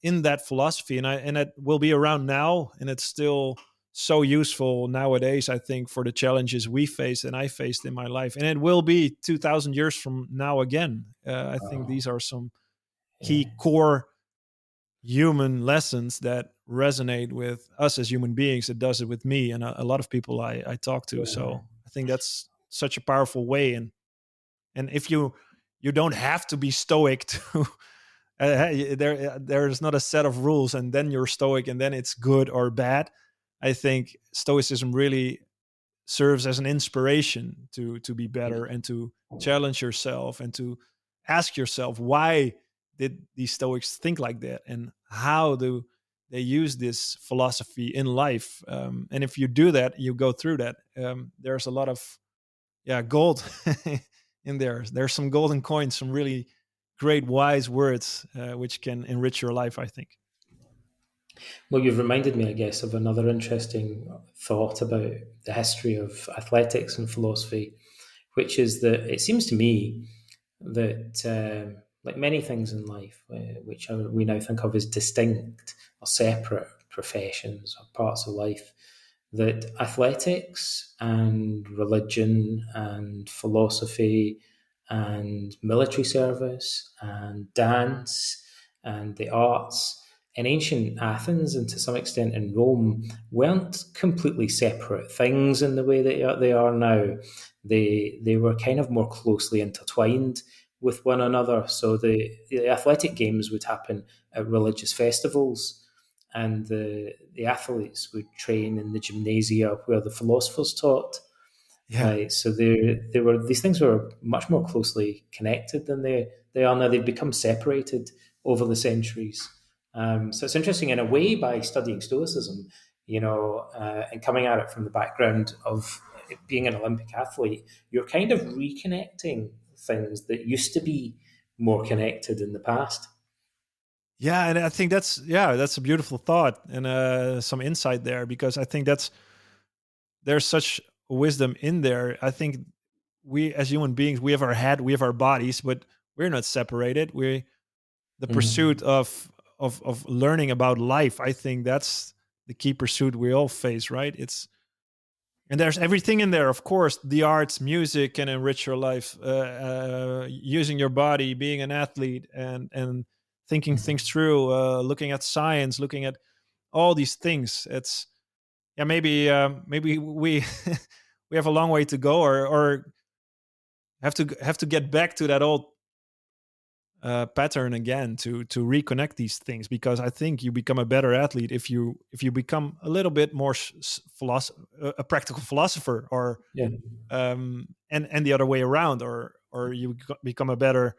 in that philosophy, and it will be around now, and it's still so useful nowadays. I think for the challenges we face and I faced in my life, and it will be 2,000 years from now again. I think Oh, these are some yeah, key core human lessons that resonate with us as human beings. It does it with me and a lot of people I talk to. yeah, So I think that's such a powerful way. And if you don't have to be stoic to there's not a set of rules and then you're stoic and then it's good or bad. I think stoicism really serves as an inspiration to be yeah. better and to challenge yourself and to ask yourself, why did these stoics think like that, and how do they use this philosophy in life? And if you do that, you go through that, there's a lot of gold in there. There's some golden coins, some really great wise words which can enrich your life, I think. Well, you've reminded me, I guess, of another interesting thought about the history of athletics and philosophy, which is that it seems to me that, like many things in life, which we now think of as distinct or separate professions or parts of life, that athletics and religion and philosophy and military service and dance and the arts in ancient Athens and to some extent in Rome weren't completely separate things in the way that they are now. They were kind of more closely intertwined with one another. So the athletic games would happen at religious festivals, and the athletes would train in the gymnasia where the philosophers taught. Yeah. Right. So they were these things were much more closely connected than they are now. They've become separated over the centuries. So it's interesting in a way by studying Stoicism, and coming at it from the background of being an Olympic athlete, you're kind of reconnecting things that used to be more connected in the past. Yeah, and I think that's a beautiful thought and some insight there, because I think there's such wisdom in there. I think we as human beings, we have our head, we have our bodies, but we're not separated. We the pursuit Mm. of learning about life. I think that's the key pursuit we all face, right? And there's everything in there, of course. The arts, music can enrich your life. Using your body, being an athlete, and thinking things through. Looking at science, looking at all these things. It's maybe we we have a long way to go, or have to get back to that old pattern again to reconnect these things, because I think you become a better athlete if you become a little bit more a practical philosopher, or Yeah. and the other way around, or you become a better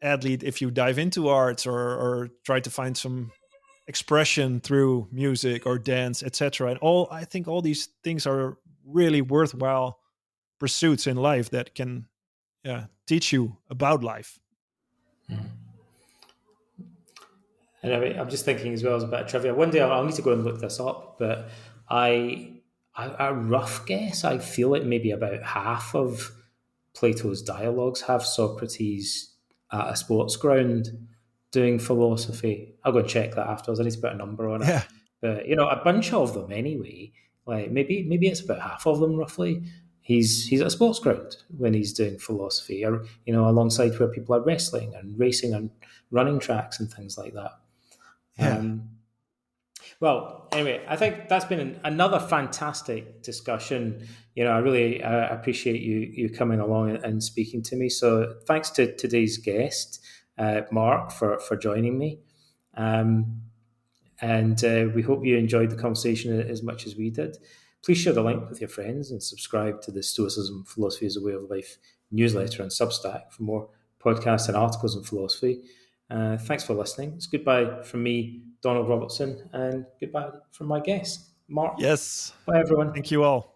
athlete if you dive into arts, or try to find some expression through music or dance, etc. And all I think all these things are really worthwhile pursuits in life that can, yeah, teach you about life. And I'm just thinking as well as a bit of trivia. One day I'll need to go and look this up, but a rough guess, I feel like maybe about half of Plato's dialogues have Socrates at a sports ground doing philosophy. I'll go and check that afterwards. I need to put a number on it. Yeah, But a bunch of them anyway. Like maybe it's about half of them roughly. He's at a sports ground when he's doing philosophy, or alongside where people are wrestling and racing and running tracks and things like that. yeah. Um, well, anyway, I think that's been another fantastic discussion. I really appreciate you coming along and speaking to me. So thanks to today's guest, Mark, for joining me. And we hope you enjoyed the conversation as much as we did. Please share the link with your friends and subscribe to the Stoicism Philosophy as a Way of Life newsletter and Substack for more podcasts and articles on philosophy. Thanks for listening. It's goodbye from me, Donald Robertson, and goodbye from my guest, Mark. Yes. Bye, everyone. Thank you all.